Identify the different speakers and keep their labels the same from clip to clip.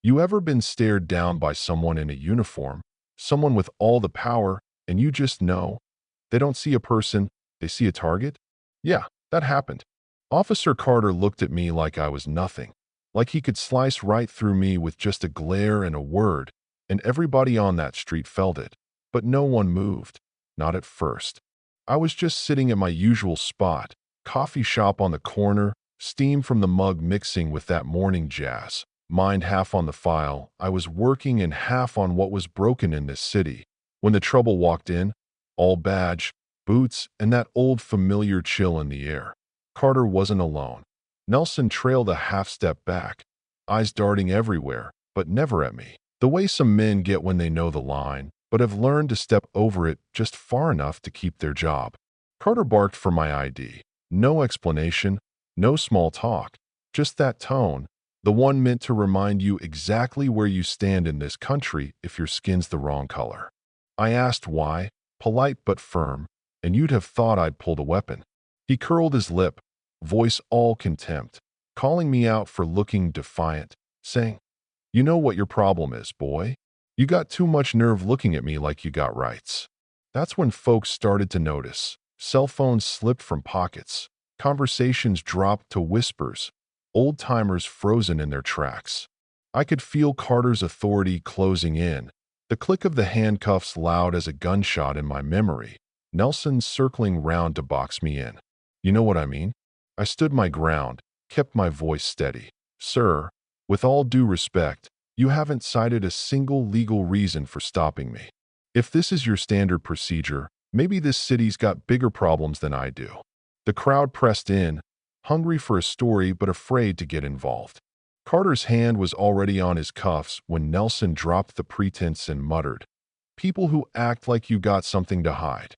Speaker 1: You ever been stared down by someone in a uniform, someone with all the power, and you just know they don't see a person, they see a target? Yeah, that happened. Officer Carter looked at me like I was nothing, like he could slice right through me with just a glare and a word, and everybody on that street felt it. But no one moved, not at first. I was just sitting at my usual spot, coffee shop on the corner, steam from the mug mixing with that morning jazz. Mind half on the file, I was working and half on what was broken in this city. When the trouble walked in, all badge, boots, and that old familiar chill in the air. Carter wasn't alone. Nelson trailed a half-step back, eyes darting everywhere, but never at me. The way some men get when they know the line, but have learned to step over it just far enough to keep their job. Carter barked for my ID. No explanation, no small talk, just that tone, the one meant to remind you exactly where you stand in this country if your skin's the wrong color. I asked why, polite but firm, and you'd have thought I'd pulled a weapon. He curled his lip, voice all contempt, calling me out for looking defiant, saying, "You know what your problem is, boy? You got too much nerve looking at me like you got rights." That's when folks started to notice. Cell phones slipped from pockets. Conversations dropped to whispers. Old-timers frozen in their tracks. I could feel Carter's authority closing in, the click of the handcuffs loud as a gunshot in my memory, Nelson circling round to box me in. You know what I mean? I stood my ground, kept my voice steady. "Sir, with all due respect, you haven't cited a single legal reason for stopping me. If this is your standard procedure, maybe this city's got bigger problems than I do." The crowd pressed in, hungry for a story but afraid to get involved. Carter's hand was already on his cuffs when Nelson dropped the pretense and muttered, "People who act like you got something to hide.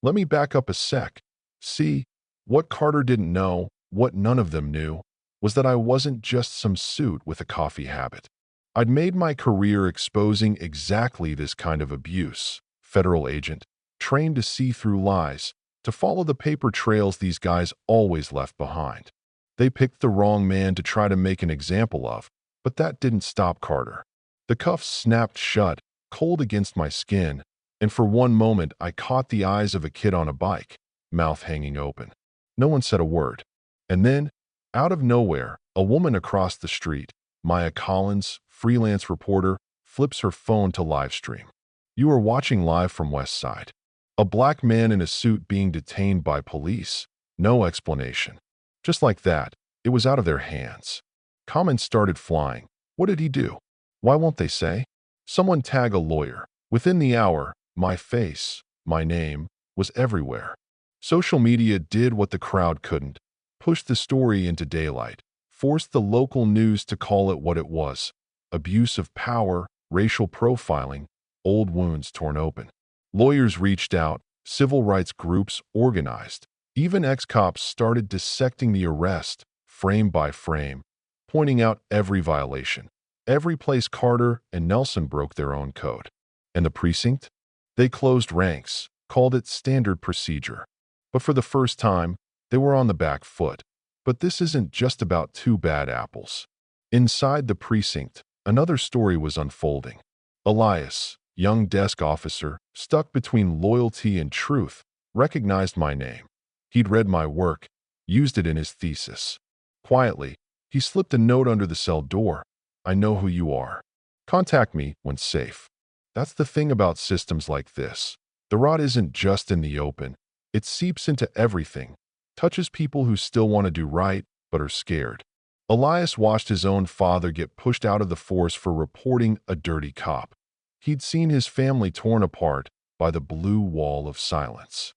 Speaker 1: Let me back up a sec. See, what Carter didn't know, what none of them knew, was that I wasn't just some suit with a coffee habit. I'd made my career exposing exactly this kind of abuse. Federal agent, trained to see through lies, to follow the paper trails these guys always left behind. They picked the wrong man to try to make an example of, but that didn't stop Carter. The cuffs snapped shut, cold against my skin, and for one moment I caught the eyes of a kid on a bike, mouth hanging open. No one said a word. And then, out of nowhere, a woman across the street, Maya Collins, freelance reporter, flips her phone to live stream. "You are watching live from West Side. A black man in a suit being detained by police. No explanation." Just like that, it was out of their hands. Comments started flying. What did he do? Why won't they say? Someone tag a lawyer. Within the hour, my face, my name, was everywhere. Social media did what the crowd couldn't. Pushed the story into daylight. Forced the local news to call it what it was. Abuse of power, racial profiling, old wounds torn open. Lawyers reached out, civil rights groups organized. Even ex-cops started dissecting the arrest, frame by frame, pointing out every violation, every place Carter and Nelson broke their own code. And the precinct? They closed ranks, called it standard procedure. But for the first time, they were on the back foot. But this isn't just about two bad apples. Inside the precinct, another story was unfolding. Elias, young desk officer, stuck between loyalty and truth, recognized my name. He'd read my work, used it in his thesis. Quietly, he slipped a note under the cell door. "I know who you are. Contact me when safe." That's the thing about systems like this. The rot isn't just in the open. It seeps into everything, touches people who still want to do right but are scared. Elias watched his own father get pushed out of the force for reporting a dirty cop. He'd seen his family torn apart by the blue wall of silence.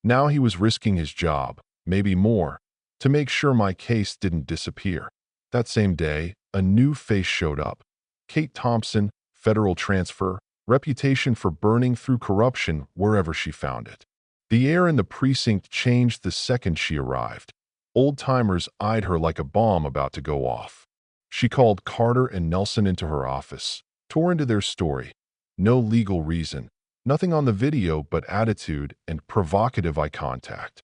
Speaker 1: Now he was risking his job, maybe more, to make sure my case didn't disappear. That same day, a new face showed up. Kate Thompson, federal transfer, reputation for burning through corruption wherever she found it. The air in the precinct changed the second she arrived. Old-timers eyed her like a bomb about to go off. She called Carter and Nelson into her office, tore into their story. No legal reason, nothing on the video but attitude and provocative eye contact.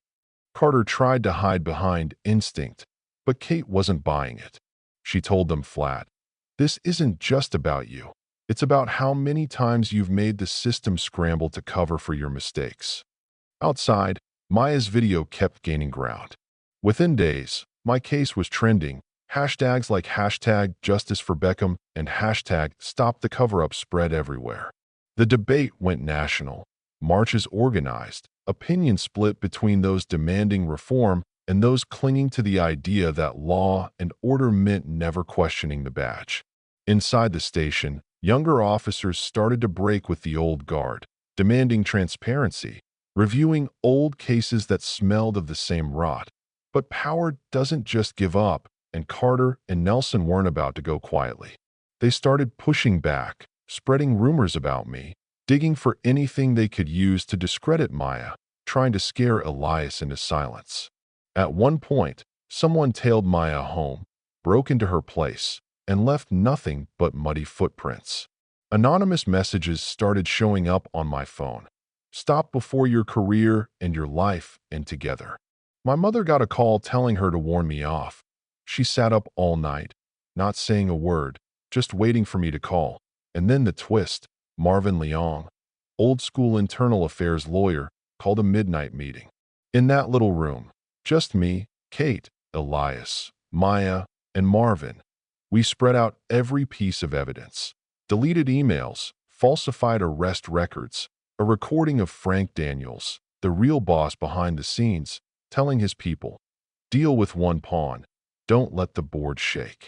Speaker 1: Carter tried to hide behind instinct, but Kate wasn't buying it. She told them flat, This isn't just about you. It's about how many times you've made the system scramble to cover for your mistakes. Outside, Maya's video kept gaining ground. Within days, my case was trending. Hashtags like hashtag Justice for Beckham and hashtag Stop the Cover-Up spread everywhere. The debate went national. Marches organized, opinions split between those demanding reform and those clinging to the idea that law and order meant never questioning the badge. Inside the station, younger officers started to break with the old guard, demanding transparency, reviewing old cases that smelled of the same rot. But power doesn't just give up, and Carter and Nelson weren't about to go quietly. They started pushing back, spreading rumors about me, digging for anything they could use to discredit Maya, trying to scare Elias into silence. At one point, someone tailed Maya home, broke into her place, and left nothing but muddy footprints. Anonymous messages started showing up on my phone. Stop before your career and your life end together. My mother got a call telling her to warn me off. She sat up all night, not saying a word, just waiting for me to call. And then the twist, Marvin Leong, old school internal affairs lawyer, called a midnight meeting. In that little room, just me, Kate, Elias, Maya, and Marvin. We spread out every piece of evidence. Deleted emails, falsified arrest records, a recording of Frank Daniels, the real boss behind the scenes, telling his people, deal with one pawn, don't let the board shake.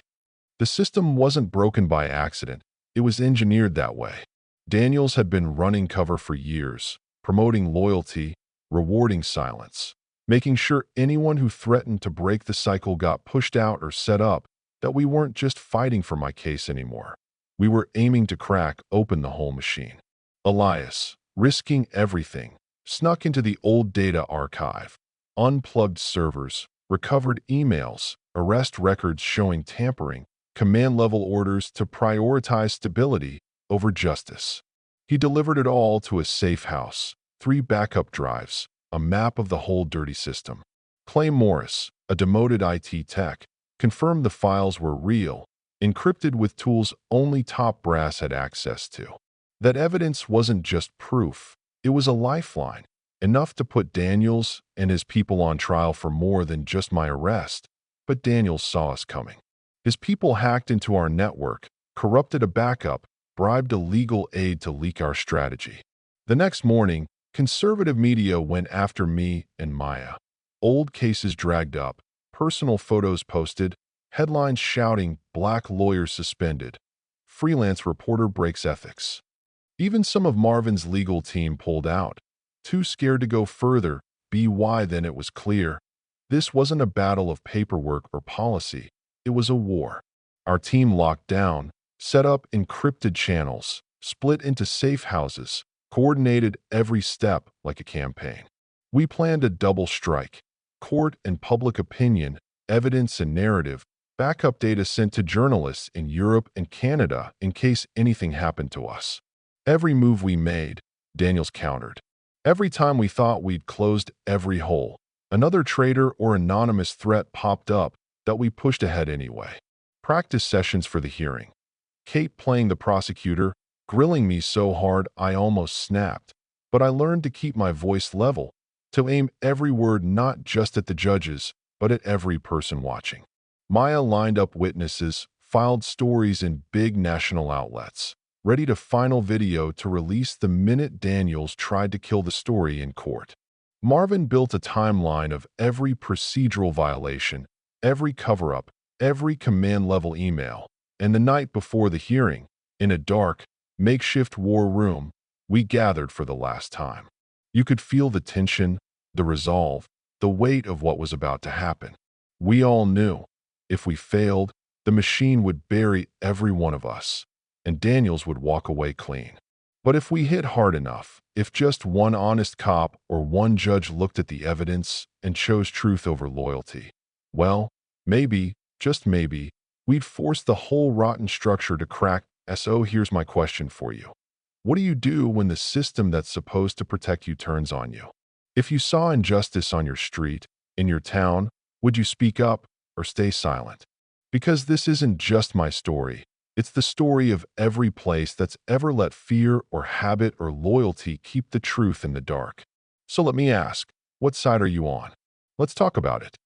Speaker 1: The system wasn't broken by accident, it was engineered that way. Daniels had been running cover for years, promoting loyalty, rewarding silence, making sure anyone who threatened to break the cycle got pushed out or set up, that we weren't just fighting for my case anymore. We were aiming to crack open the whole machine. Elias, risking everything, snuck into the old data archive, unplugged servers, recovered emails, arrest records showing tampering, command-level orders to prioritize stability over justice. He delivered it all to a safe house, 3 backup drives, a map of the whole dirty system. Clay Morris, a demoted IT tech, confirmed the files were real, encrypted with tools only top brass had access to. That evidence wasn't just proof, it was a lifeline, enough to put Daniels and his people on trial for more than just my arrest. But Daniels saw us coming. His people hacked into our network, corrupted a backup, bribed a legal aid to leak our strategy. The next morning, conservative media went after me and Maya. Old cases dragged up, personal photos posted, headlines shouting black lawyer suspended, freelance reporter breaks ethics. Even some of Marvin's legal team pulled out, too scared to go further. Then it was clear. This wasn't a battle of paperwork or policy. It was a war. Our team locked down, set up encrypted channels, split into safe houses, coordinated every step like a campaign. We planned a double strike. Court and public opinion, evidence and narrative, backup data sent to journalists in Europe and Canada in case anything happened to us. Every move we made, Daniels countered. Every time we thought we'd closed every hole, another traitor or anonymous threat popped up that we pushed ahead anyway. Practice sessions for the hearing. Kate playing the prosecutor, grilling me so hard I almost snapped, but I learned to keep my voice level, to aim every word not just at the judges, but at every person watching. Maya lined up witnesses, filed stories in big national outlets, ready to final video to release the minute Daniels tried to kill the story in court. Marvin built a timeline of every procedural violation, every cover-up, every command-level email, and the night before the hearing, in a dark, makeshift war room, we gathered for the last time. You could feel the tension, the resolve, the weight of what was about to happen. We all knew, if we failed, the machine would bury every one of us, and Daniels would walk away clean. But if we hit hard enough, if just one honest cop or one judge looked at the evidence and chose truth over loyalty, well, maybe, just maybe, we'd force the whole rotten structure to crack. So here's my question for you. What do you do when the system that's supposed to protect you turns on you? If you saw injustice on your street, in your town, would you speak up or stay silent? Because this isn't just my story, It's the story of every place that's ever let fear or habit or loyalty keep the truth in the dark. So let me ask, what side are you on? Let's talk about it.